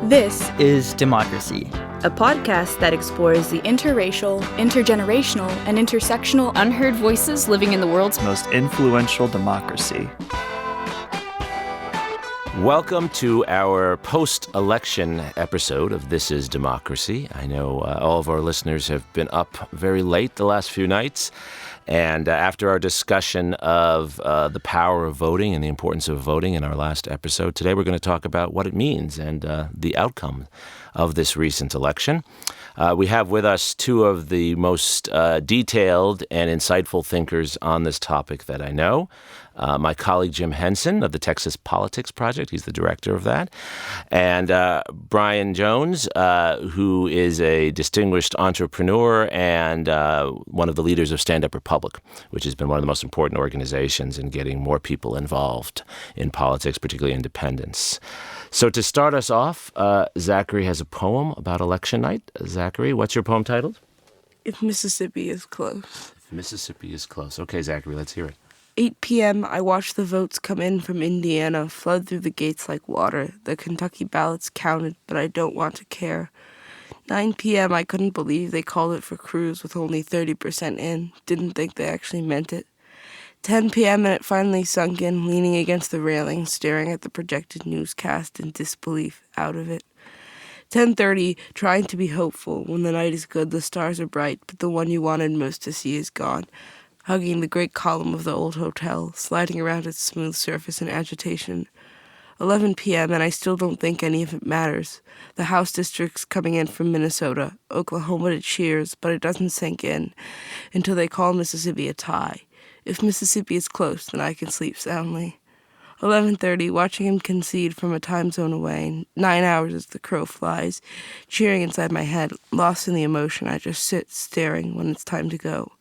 This is Democracy, a podcast that explores the interracial, intergenerational, and intersectional unheard voices living in the world's most influential democracy. Welcome to our post-election episode of This is Democracy. I know all of our listeners have been up very late the last few nights. And after our discussion of the power of voting and the importance of voting in our last episode, today we're going to talk about what it means and the outcome of this recent election. We have with us two of the most detailed and insightful thinkers on this topic that I know. My colleague Jim Henson of the Texas Politics Project, he's the director of that, and Bryan Jones, who is a distinguished entrepreneur and one of the leaders of Stand Up Republic, which has been one of the most important organizations in getting more people involved in politics, particularly independents. So to start us off, Zachary has a poem about election night. Zachary, what's your poem titled? If Mississippi is Close. If Mississippi is Close. Okay, Zachary, let's hear it. 8 p.m., I watch the votes come in from Indiana, flood through the gates like water. The Kentucky ballots counted, but I don't want to care. 9 p.m., I couldn't believe they called it for Cruz with only 30% in. Didn't think they actually meant it. 10 p.m., and it finally sunk in, leaning against the railing, staring at the projected newscast in disbelief, out of it. 10:30, trying to be hopeful. When the night is good, the stars are bright, but the one you wanted most to see is gone. Hugging the great column of the old hotel, sliding around its smooth surface in agitation. 11 p.m., and I still don't think any of it matters. The House districts coming in from Minnesota, Oklahoma to cheers, but it doesn't sink in until they call Mississippi a tie. If Mississippi is close, then I can sleep soundly. 11:30, watching him concede from a time zone away, 9 hours as the crow flies, cheering inside my head, lost in the emotion. I just sit staring when it's time to go.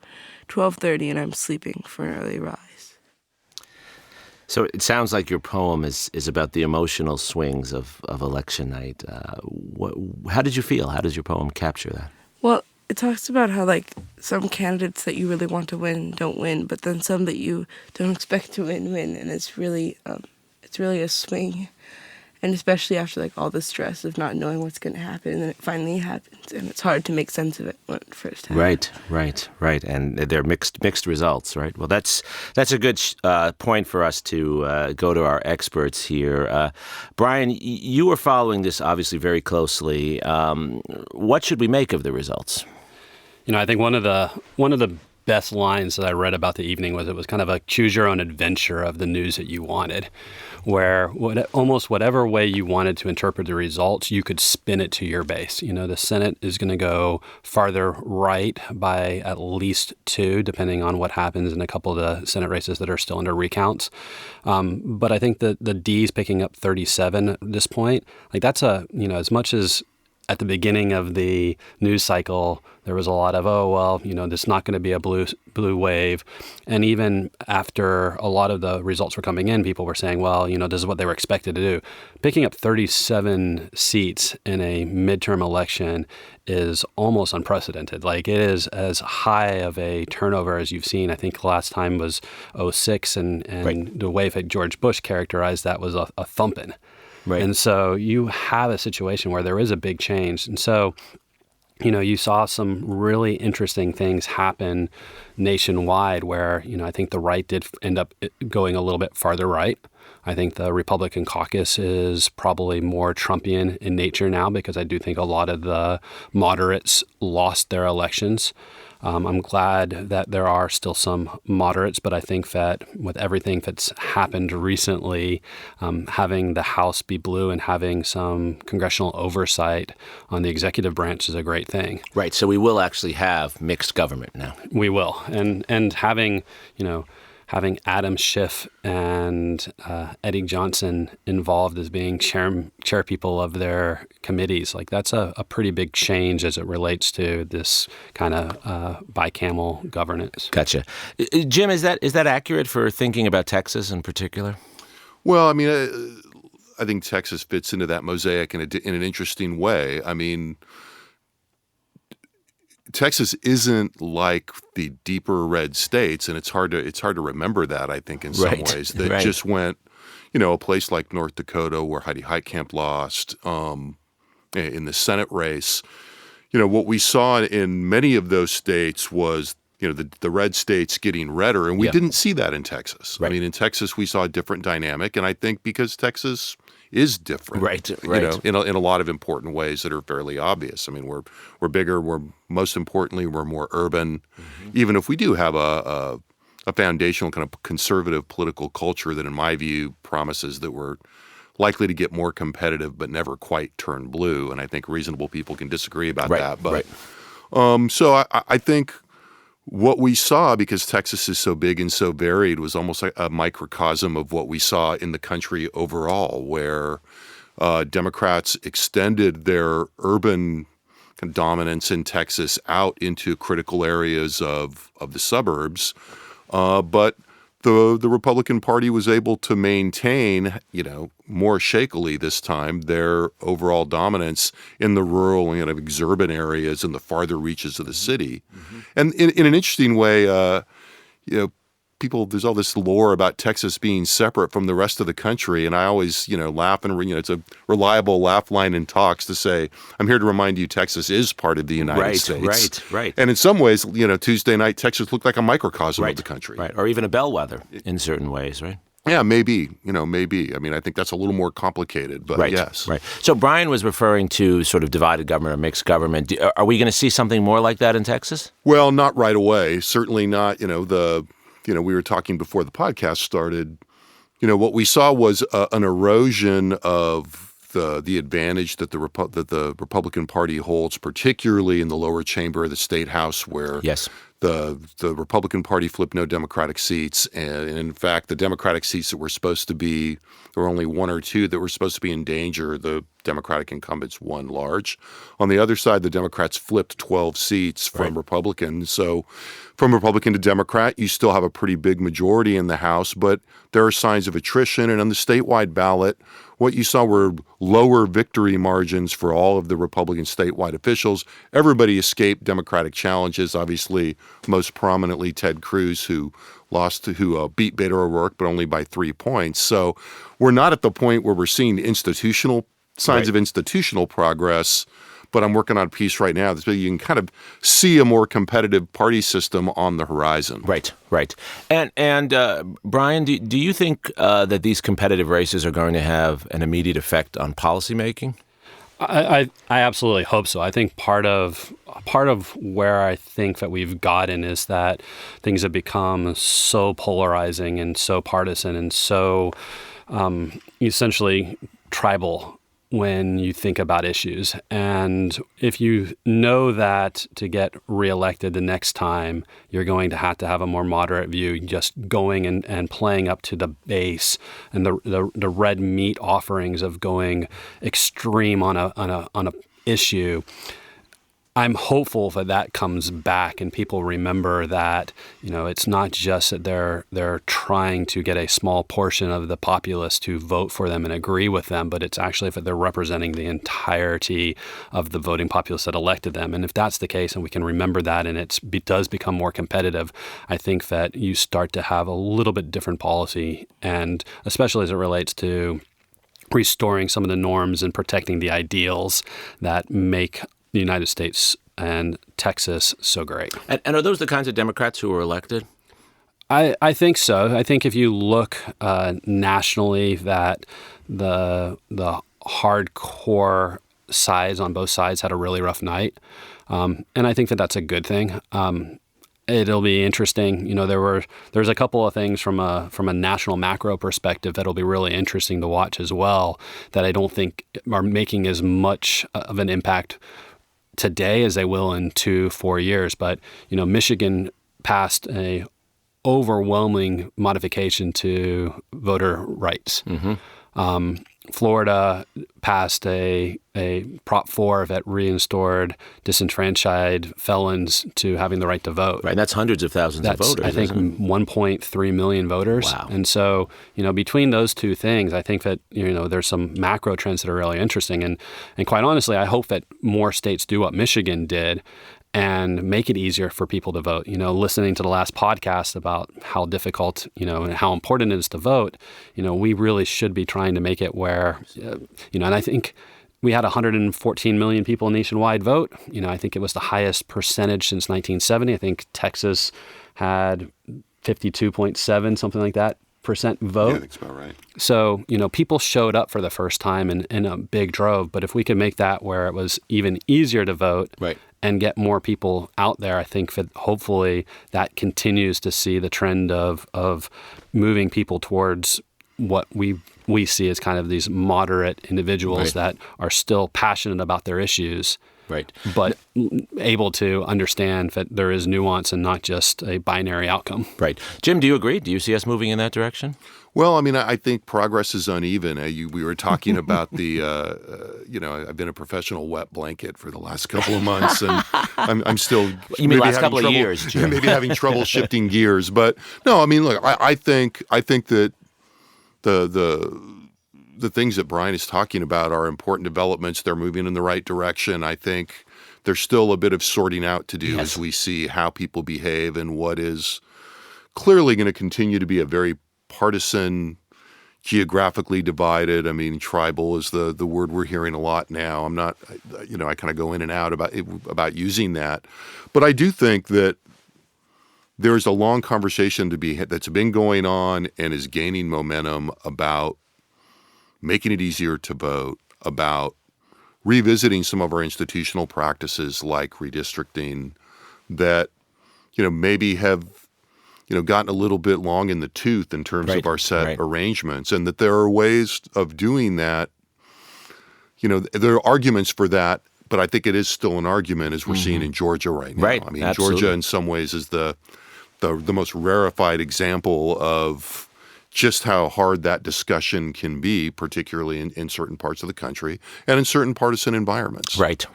12:30, and I'm sleeping for an early rise. So it sounds like your poem is about the emotional swings of election night. How did you feel? How does your poem capture that? Well, it talks about how, some candidates that you really want to win don't win, but then some that you don't expect to win, and it's really a swing. And especially after, all the stress of not knowing what's going to happen, and then it finally happens, and it's hard to make sense of it when it first happens. Right. And they're mixed results, right? Well, that's a good point for us to go to our experts here. Bryan, you were following this obviously very closely. What should we make of the results? I think one of the best lines that I read about the evening was it was kind of a choose your own adventure of the news that you wanted, where almost whatever way you wanted to interpret the results, you could spin it to your base. The Senate is going to go farther right by at least 2, depending on what happens in a couple of the Senate races that are still under recounts. But I think that the D's picking up 37 at this point, that's as much as at the beginning of the news cycle, there was a lot of, there's not going to be a blue wave. And even after a lot of the results were coming in, people were saying, this is what they were expected to do. Picking up 37 seats in a midterm election is almost unprecedented. It is as high of a turnover as you've seen. I think the last time was 2006, and right. The way that George Bush characterized that was a thumping. Right. And so you have a situation where there is a big change. And so, you saw some really interesting things happen nationwide where, I think the right did end up going a little bit farther right. I think the Republican caucus is probably more Trumpian in nature now because I do think a lot of the moderates lost their elections. I'm glad that there are still some moderates, but I think that with everything that's happened recently, having the House be blue and having some congressional oversight on the executive branch is a great thing. Right. So we will actually have mixed government now. We will. And having Adam Schiff and Eddie Johnson involved as being chair people of their committees, that's a pretty big change as it relates to this kind of bicameral governance. Gotcha. Jim, is that accurate for thinking about Texas in particular? Well, I think Texas fits into that mosaic in an interesting way. Texas isn't like the deeper red states, and it's hard to remember that, I think, in some ways. That just went, a place like North Dakota where Heidi Heitkamp lost, in the Senate race. What we saw in many of those states was the red states getting redder, and we didn't see that in Texas. Right. I mean, in Texas, we saw a different dynamic, and I think because Texas is different, Right. in a lot of important ways that are fairly obvious. I mean, we're bigger. Most importantly, we're more urban. Mm-hmm. Even if we do have a foundational kind of conservative political culture that, in my view, promises that we're likely to get more competitive, but never quite turn blue. And I think reasonable people can disagree about that. But so I think what we saw, because Texas is so big and so varied, was almost like a microcosm of what we saw in the country overall, where Democrats extended their urban dominance in Texas out into critical areas of the suburbs, but the Republican Party was able to maintain, more shakily this time, their overall dominance in the rural and exurban areas and the farther reaches of the city. Mm-hmm. And in an interesting way, there's all this lore about Texas being separate from the rest of the country, and I always, laugh and it's a reliable laugh line in talks to say, I'm here to remind you Texas is part of the United States. Right. And in some ways, Tuesday night, Texas looked like a microcosm of the country. Right, or even a bellwether in certain ways, right? Yeah, maybe. Maybe. I mean, I think that's a little more complicated, but yes. Right. So Bryan was referring to sort of divided government or mixed government. Are we going to see something more like that in Texas? Well, not right away. Certainly not, we were talking before the podcast started. What we saw was an erosion of the advantage that the Republican Party holds, particularly in the lower chamber of the state house, where the Republican Party flipped no Democratic seats, and in fact, the Democratic seats that were supposed to be, there were only one or two that were supposed to be in danger. The Democratic incumbents won large. On the other side, the Democrats flipped 12 seats from Republicans. So from Republican to Democrat, you still have a pretty big majority in the House, but there are signs of attrition. And on the statewide ballot, what you saw were lower victory margins for all of the Republican statewide officials. Everybody escaped Democratic challenges, obviously most prominently Ted Cruz, who beat Beto O'Rourke, but only by 3 points. So we're not at the point where we're seeing signs of institutional progress, but I'm working on a piece right now so you can kind of see a more competitive party system on the horizon. Right. And Bryan, do you think that these competitive races are going to have an immediate effect on policymaking? I absolutely hope so. I think part of where I think that we've gotten is that things have become so polarizing and so partisan and so essentially tribal when you think about issues. And if you know that to get reelected the next time, you're going to have a more moderate view, just going and playing up to the base and the red meat offerings of going extreme on a issue. I'm hopeful that comes back and people remember that, it's not just that they're trying to get a small portion of the populace to vote for them and agree with them, but it's actually that they're representing the entirety of the voting populace that elected them. And if that's the case and we can remember that and it does become more competitive, I think that you start to have a little bit different policy, and especially as it relates to restoring some of the norms and protecting the ideals that make the United States and Texas so great. And are those the kinds of Democrats who were elected? I think so. I think if you look nationally, that the hardcore sides on both sides had a really rough night, and I think that that's a good thing. It'll be interesting. There's a couple of things from a national macro perspective that'll be really interesting to watch as well, that I don't think are making as much of an impact today as they will in 2-4 years. But, Michigan passed a overwhelming modification to voter rights. Mm-hmm. Florida passed a Prop 4 that restored disenfranchised felons to having the right to vote. Right, that's hundreds of thousands of voters. I think 1.3 million voters. Wow. And so, between those two things, I think that, there's some macro trends that are really interesting. And quite honestly, I hope that more states do what Michigan did and make it easier for people to vote. Listening to the last podcast about how difficult, and how important it is to vote, we really should be trying to make it where, and I think we had 114 million people nationwide vote. I think it was the highest percentage since 1970. I think Texas had 52.7, something like that, percent vote. Yeah, I think that's about right. So, people showed up for the first time in a big drove. But if we could make that where it was even easier to vote and get more people out there, I think that hopefully that continues to see the trend of moving people towards what we see as kind of these moderate individuals that are still passionate about their issues, but able to understand that there is nuance and not just a binary outcome. Right. Jim, do you agree? Do you see us moving in that direction? Well, I mean, I think progress is uneven. We were talking about the, I've been a professional wet blanket for the last couple of months, and I'm still. You mean last couple of years, Jim? Maybe having trouble shifting gears, but no, I mean, look, I think that the things that Bryan is talking about are important developments. They're moving in the right direction. I think there's still a bit of sorting out to do as we see how people behave and what is clearly going to continue to be a very partisan, geographically divided. I mean, tribal is the word we're hearing a lot now. I'm not, I kind of go in and out about using that. But I do think that there's a long conversation that's been going on and is gaining momentum about making it easier to vote, about revisiting some of our institutional practices like redistricting that, maybe have, gotten a little bit long in the tooth in terms of our set arrangements, and that there are ways of doing that. There are arguments for that, but I think it is still an argument as we're seeing in Georgia right now. Right. I mean, Absolutely. Georgia in some ways is the most rarefied example of just how hard that discussion can be, particularly in certain parts of the country and in certain partisan environments. Right.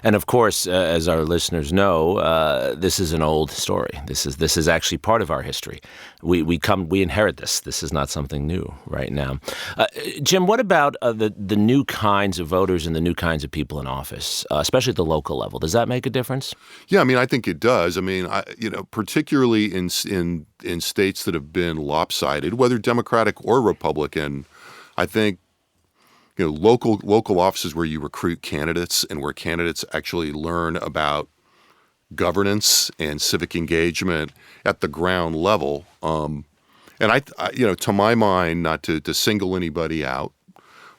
And of course, as our listeners know, this is an old story. This is actually part of our history. We inherit this. This is not something new right now. Jim, what about the new kinds of voters and the new kinds of people in office, especially at the local level? Does that make a difference? Yeah, I mean, I think it does. I mean, particularly in states that have been lopsided, whether Democratic or Republican, I think local offices where you recruit candidates and where candidates actually learn about governance and civic engagement at the ground level. And I to my mind, not to single anybody out,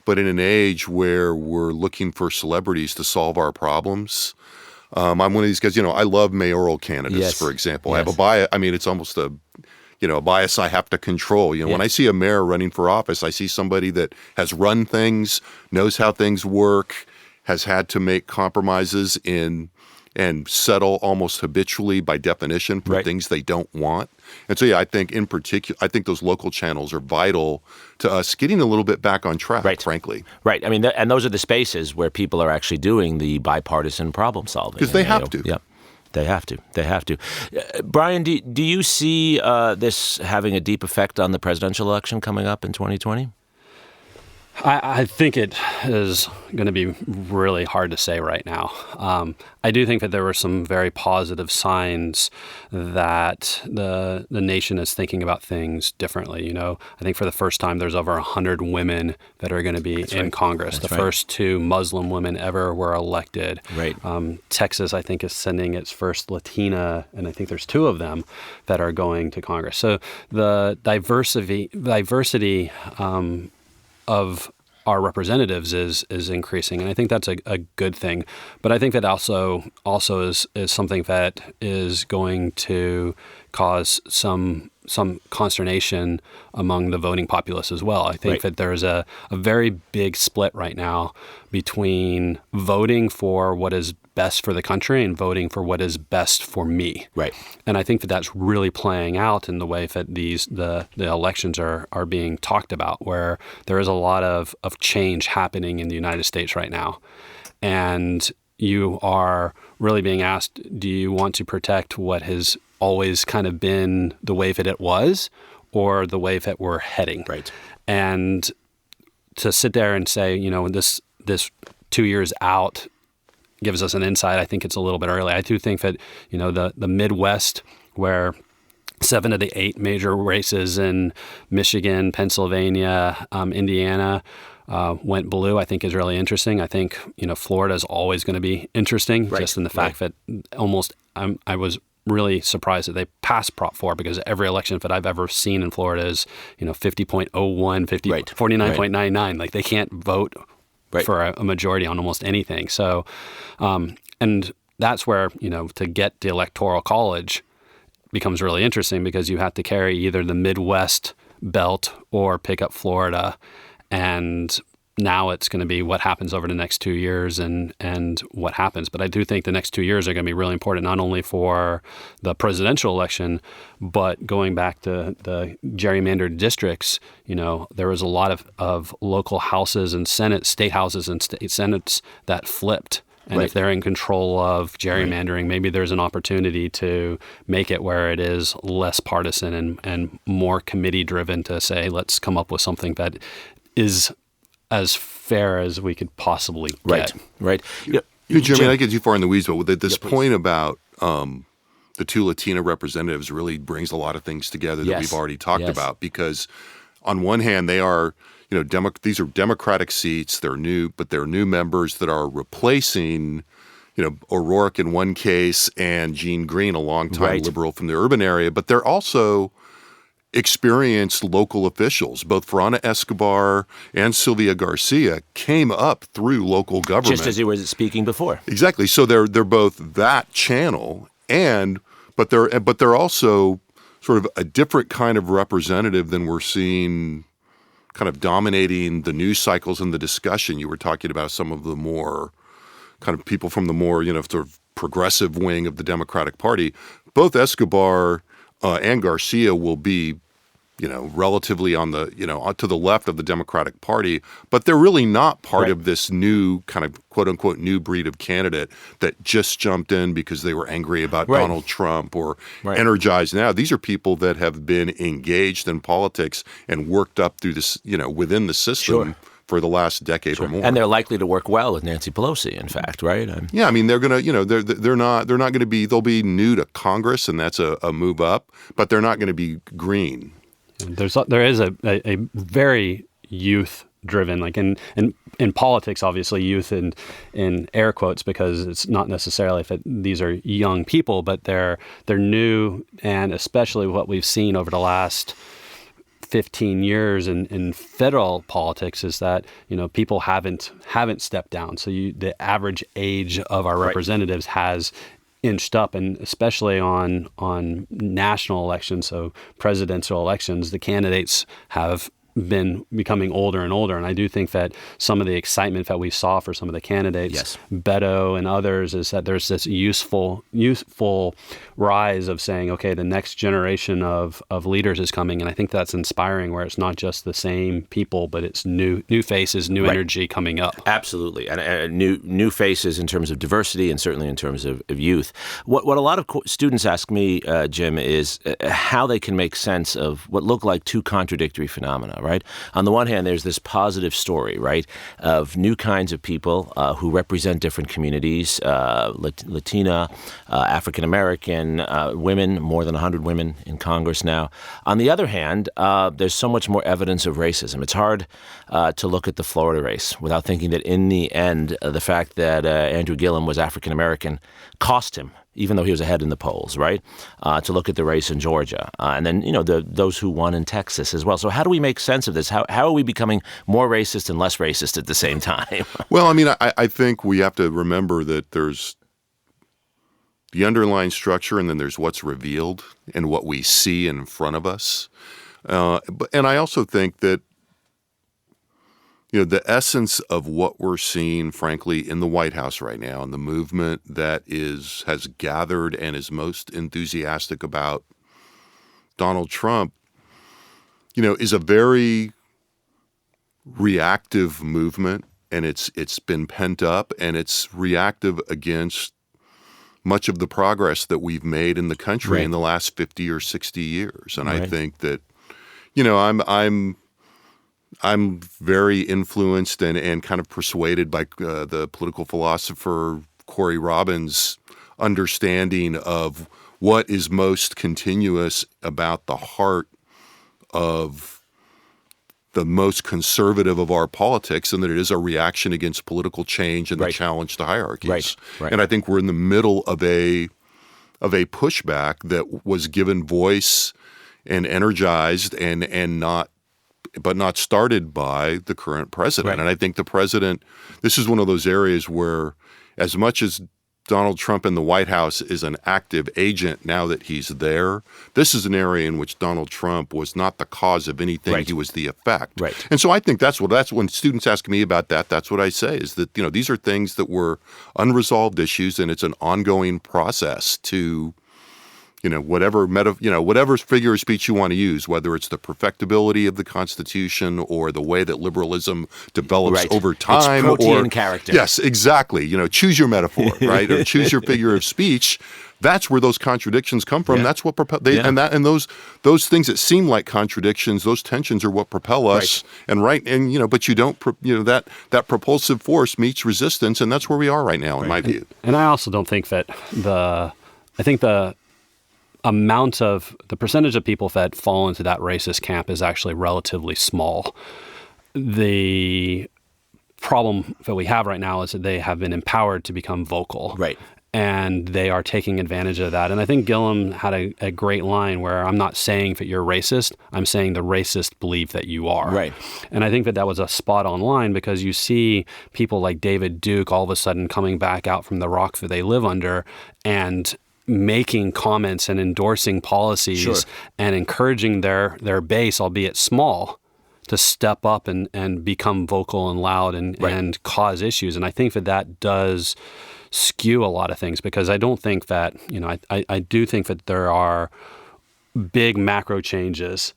but in an age where we're looking for celebrities to solve our problems. I'm one of these guys, I love mayoral candidates, for example. I have a bias. I mean, it's almost a bias I have to control. When I see a mayor running for office, I see somebody that has run things, knows how things work, has had to make compromises and settle almost habitually by definition for things they don't want. And so, I think in particular, those local channels are vital to us getting a little bit back on track, frankly. Right. I mean, and those are the spaces where people are actually doing the bipartisan problem solving. Because they have to. Yeah. They have to. Bryan, do you see this having a deep effect on the presidential election coming up in 2020? I think it is going to be really hard to say right now. I do think that there were some very positive signs that the nation is thinking about things differently. I think for the first time there's over 100 women that are going to be in Congress. The first 2 Muslim women ever were elected. Right. Texas, I think, is sending its first Latina, and I think there's 2 of them that are going to Congress. So the diversity of our representatives is increasing, and I think that's a good thing. But I think that also is something that is going to cause some consternation among the voting populace as well. I think that there's a very big split right now between voting for what is best for the country and voting for what is best for me. Right. And I think that that's really playing out in the way that the elections are being talked about, where there is a lot of change happening in the United States right now. And you are really being asked, do you want to protect what has always kind of been the way that it was, or the way that we're heading? Right. And to sit there and say, this 2 years out gives us an insight, I think it's a little bit early. I do think that, the Midwest, where 7 of the 8 major races in Michigan, Pennsylvania, Indiana went blue, I think is really interesting. I think, Florida is always going to be interesting, just in the fact that I was really surprised that they passed Prop 4, because every election that I've ever seen in Florida is, 50.01, 49.99. Like, they can't vote for a majority on almost anything. So, and that's where, to get the Electoral College becomes really interesting, because you have to carry either the Midwest belt or pick up Florida. And now it's going to be what happens over the next 2 years and what happens. But I do think the next 2 years are going to be really important, not only for the presidential election, but going back to the gerrymandered districts. There was a lot of local houses and state houses and state senates that flipped. And if they're in control of gerrymandering, maybe there's an opportunity to make it where it is less partisan and more committee-driven, to say, let's come up with something that is as fair as we could possibly get. Right. Jeremy, I get too far in the weeds, but with this point about the two Latina representatives really brings a lot of things together that we've already talked about. Because on one hand, they are, these are Democratic seats. They're new, but they're new members that are replacing, O'Rourke in one case and Gene Green, a longtime liberal from the urban area. But they're also experienced local officials. Both Ferrana Escobar and Sylvia Garcia came up through local government. Just as you were speaking before. Exactly. So they're both that channel, but they're also sort of a different kind of representative than we're seeing kind of dominating the news cycles and the discussion. You were talking about some of the more kind of people from the more, sort of progressive wing of the Democratic Party. Both Escobar and Garcia will be, relatively on the, to the left of the Democratic Party, but they're really not part of this new kind of quote unquote new breed of candidate that just jumped in because they were angry about Donald Trump or energized now. These are people that have been engaged in politics and worked up through this, within the system for the last decade or more. And they're likely to work well with Nancy Pelosi, in fact, right? Yeah, I mean, they're going to, they're not going to be, they'll be new to Congress, and that's a move up, but they're not going to be green. There is a very youth-driven, like in politics, obviously, youth in air quotes, because it's not necessarily these are young people, but they're new, and especially what we've seen over the last 15 years in federal politics is that people haven't stepped down. So the average age of our representatives has inched up, and especially on national elections, so presidential elections, the candidates have been becoming older and older. And I do think that some of the excitement that we saw for some of the candidates, Beto and others, is that there's this useful rise of saying, okay, the next generation of leaders is coming. And I think that's inspiring, where it's not just the same people, but it's new faces, new energy coming up. Absolutely. And new faces in terms of diversity, and certainly in terms of youth. What a lot of students ask me, Jim, is how they can make sense of what look like two contradictory phenomena. Right? On the one hand, there's this positive story, right, of new kinds of people who represent different communities, Latina, African-American, women, more than 100 women in Congress now. On the other hand, there's so much more evidence of racism. It's hard to look at the Florida race without thinking that in the end, the fact that Andrew Gillum was African-American cost him, even though he was ahead in the polls, right? To look at the race in Georgia. And then, those who won in Texas as well. So how do we make sense of this? How are we becoming more racist and less racist at the same time? Well, I mean, I think we have to remember that there's the underlying structure, and then there's what's revealed and what we see in front of us. And I also think that the essence of what we're seeing, frankly, in the White House right now, and the movement that has gathered and is most enthusiastic about Donald Trump, is a very reactive movement, and it's been pent up, and it's reactive against much of the progress that we've made in the country in the last 50 or 60 years. And I think that, I'm very influenced and kind of persuaded by the political philosopher Corey Robbins' understanding of what is most continuous about the heart of most conservative of our politics, and that it is a reaction against political change and the challenge to hierarchies. Right. And I think we're in the middle of a pushback that was given voice and energized and not started by the current president. Right. And I think the president, this is one of those areas where, as much as Donald Trump in the White House is an active agent now that he's there, this is an area in which Donald Trump was not the cause of anything. Right. He was the effect. Right. And so I think that's when students ask me about that, that's what I say, is that, these are things that were unresolved issues, and it's an ongoing process to, whatever figure of speech you want to use, whether it's the perfectibility of the Constitution or the way that liberalism develops over time. It's protean character. Yes, exactly. Choose your metaphor, right? Or choose your figure of speech. That's where those contradictions come from. Yeah. That's what and those things that seem like contradictions, those tensions are what propel us. But you don't, that propulsive force meets resistance, and that's where we are right now, in my view. And I also don't think that the percentage of people that fall into that racist camp is actually relatively small. The problem that we have right now is that they have been empowered to become vocal. Right. And they are taking advantage of that. And I think Gillum had a great line where I'm not saying that you're racist, I'm saying the racist believe that you are. Right. And I think that was a spot on line, because you see people like David Duke all of a sudden coming back out from the rock that they live under and making comments and endorsing policies and encouraging their base, albeit small, to step up and become vocal and loud and cause issues. And I think that does skew a lot of things, because I don't think that, I do think that there are big macro changes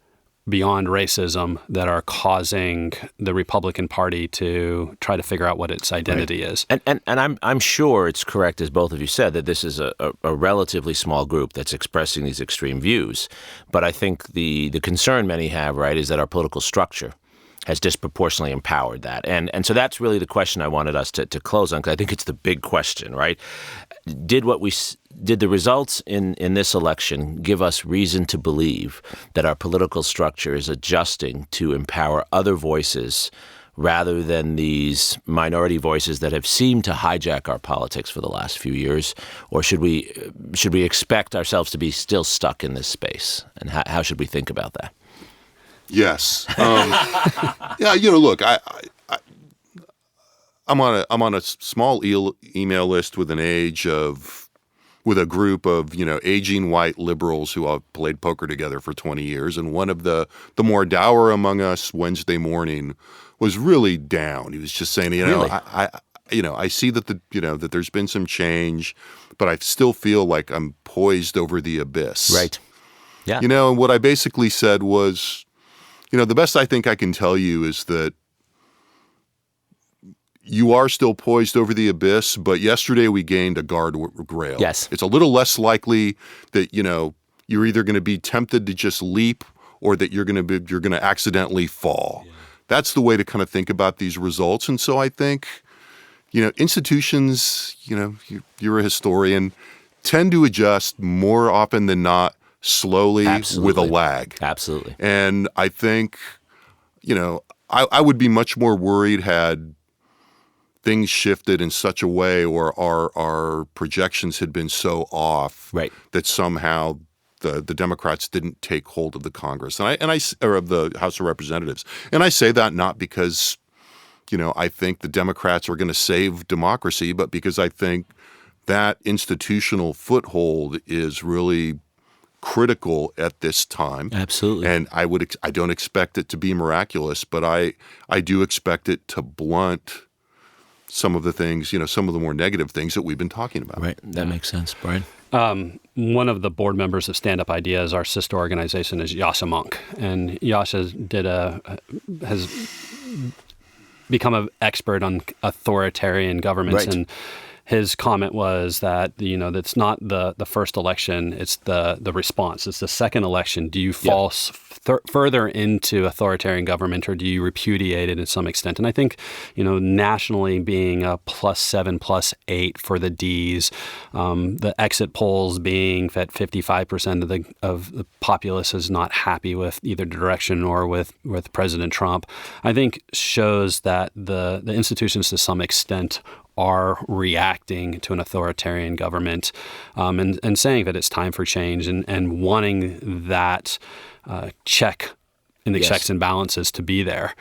beyond racism that are causing the Republican Party to try to figure out what its identity is. And I'm sure it's correct, as both of you said, that this is a relatively small group that's expressing these extreme views. But I think the concern many have, right, is that our political structure has disproportionately empowered that. And so that's really the question I wanted us to close on, because I think it's the big question, right? Did the results in this election give us reason to believe that our political structure is adjusting to empower other voices rather than these minority voices that have seemed to hijack our politics for the last few years? Or should we expect ourselves to be still stuck in this space? And how should we think about that? Yes. Look, I'm on a small email list with a group of, aging white liberals who have played poker together for 20 years. And one of the more dour among us Wednesday morning was really down. He was just saying, Really? I see that that there's been some change, but I still feel like I'm poised over the abyss. Right. Yeah. And what I basically said was, the best I think I can tell you is that you are still poised over the abyss, but yesterday we gained a guardrail. Yes. It's a little less likely that, you're either going to be tempted to just leap or that you're going to accidentally fall. Yeah. That's the way to kind of think about these results. And so I think, institutions, you're a historian, tend to adjust more often than not slowly. Absolutely. With a lag. Absolutely. And I think, I would be much more worried had things shifted in such a way, or our projections had been so off, right, that somehow the Democrats didn't take hold of the Congress or of the House of Representatives. And I say that not because, I think the Democrats are going to save democracy, but because I think that institutional foothold is really critical at this time. Absolutely. And I don't expect it to be miraculous, but I do expect it to blunt some of the things, some of the more negative things that we've been talking about. Right. That makes sense, Bryan. One of the board members of Stand Up Ideas, our sister organization, is Yasha Monk. And Yasha has become an expert on authoritarian governments. Right. And his comment was that, it's not the first election, it's the response. It's the second election. Do you fall further into authoritarian government, or do you repudiate it in some extent? And I think, nationally being a +7, +8 for the Ds, the exit polls being that 55% of the populace is not happy with either direction or with President Trump, I think shows that the institutions to some extent are reacting to an authoritarian government, and saying that it's time for change, and wanting that check in the checks and balances to be there.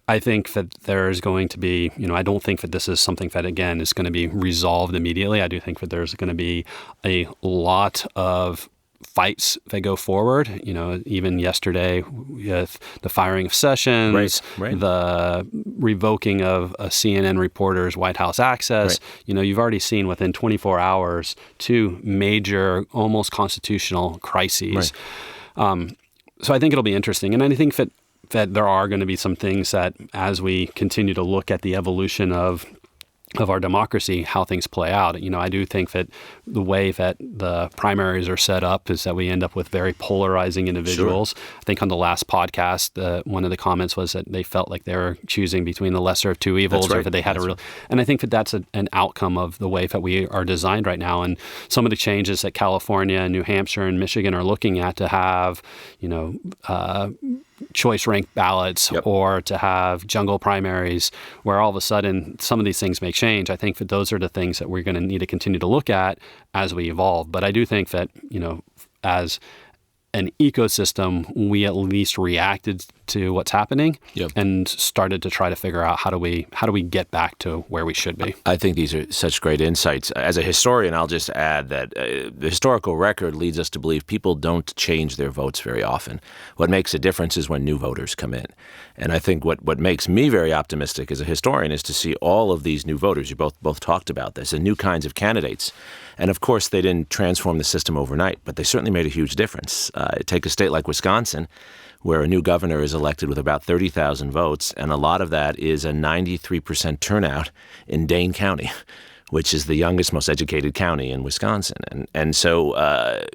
I think that there's going to be, I don't think that this is something that, again, is going to be resolved immediately. I do think that there's going to be a lot of fights that go forward. Even yesterday with the firing of Sessions, the revoking of a CNN reporter's White House access. You've already seen within 24 hours 2 major, almost constitutional crises. So I think it'll be interesting. And I think that there are going to be some things that, as we continue to look at the evolution of our democracy, how things play out. I do think that the way that the primaries are set up is that we end up with very polarizing individuals. Sure. I think on the last podcast, one of the comments was that they felt like they were choosing between the lesser of two evils, or that they had and I think that that's an outcome of the way that we are designed right now. And some of the changes that California and New Hampshire and Michigan are looking at to have, choice ranked ballots, or to have jungle primaries, where all of a sudden some of these things may change. I think that those are the things that we're going to need to continue to look at as we evolve. But I do think that, as an ecosystem, we at least reacted to what's happening and started to try to figure out how do we get back to where we should be. I think these are such great insights. As a historian, I'll just add that the historical record leads us to believe people don't change their votes very often. What makes a difference is when new voters come in. And I think what makes me very optimistic as a historian is to see all of these new voters. You both talked about this, and new kinds of candidates. And of course, they didn't transform the system overnight, but they certainly made a huge difference. Take a state like Wisconsin, where a new governor is elected with about 30,000 votes, and a lot of that is a 93% turnout in Dane County, which is the youngest, most educated county in Wisconsin. And so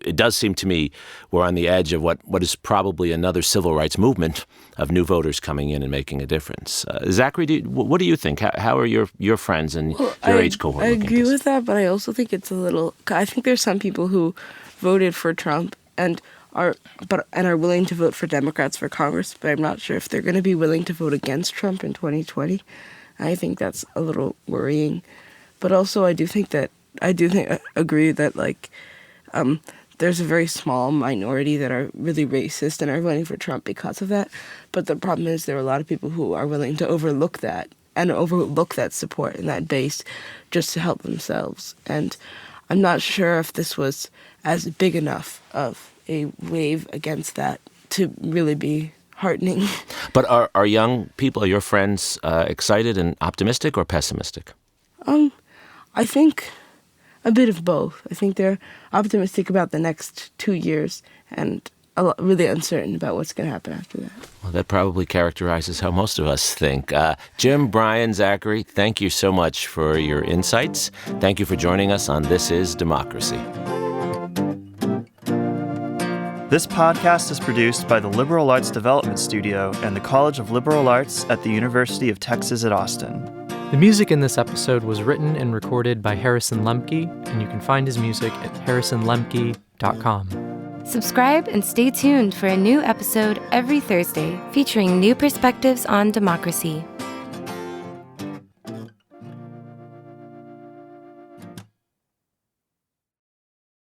it does seem to me we're on the edge of what is probably another civil rights movement of new voters coming in and making a difference. Zachary, what do you think? How are your friends and your age cohort looking at this? I agree with that, but I also think it's I think there's some people who voted for Trump and are willing to vote for Democrats for Congress, but I'm not sure if they're going to be willing to vote against Trump in 2020. I think that's a little worrying. But also, I agree that there's a very small minority that are really racist and are voting for Trump because of that. But the problem is there are a lot of people who are willing to overlook that support and that base just to help themselves. And I'm not sure if this was as big enough of a wave against that to really be heartening. But are young people, are your friends excited and optimistic or pessimistic? I think a bit of both. I think they're optimistic about the next 2 years and really uncertain about what's going to happen after that. Well, that probably characterizes how most of us think. Jim, Bryan, Zachary, thank you so much for your insights. Thank you for joining us on This Is Democracy. This podcast is produced by the Liberal Arts Development Studio and the College of Liberal Arts at the University of Texas at Austin. The music in this episode was written and recorded by Harrison Lemke, and you can find his music at harrisonlemke.com. Subscribe and stay tuned for a new episode every Thursday featuring new perspectives on democracy.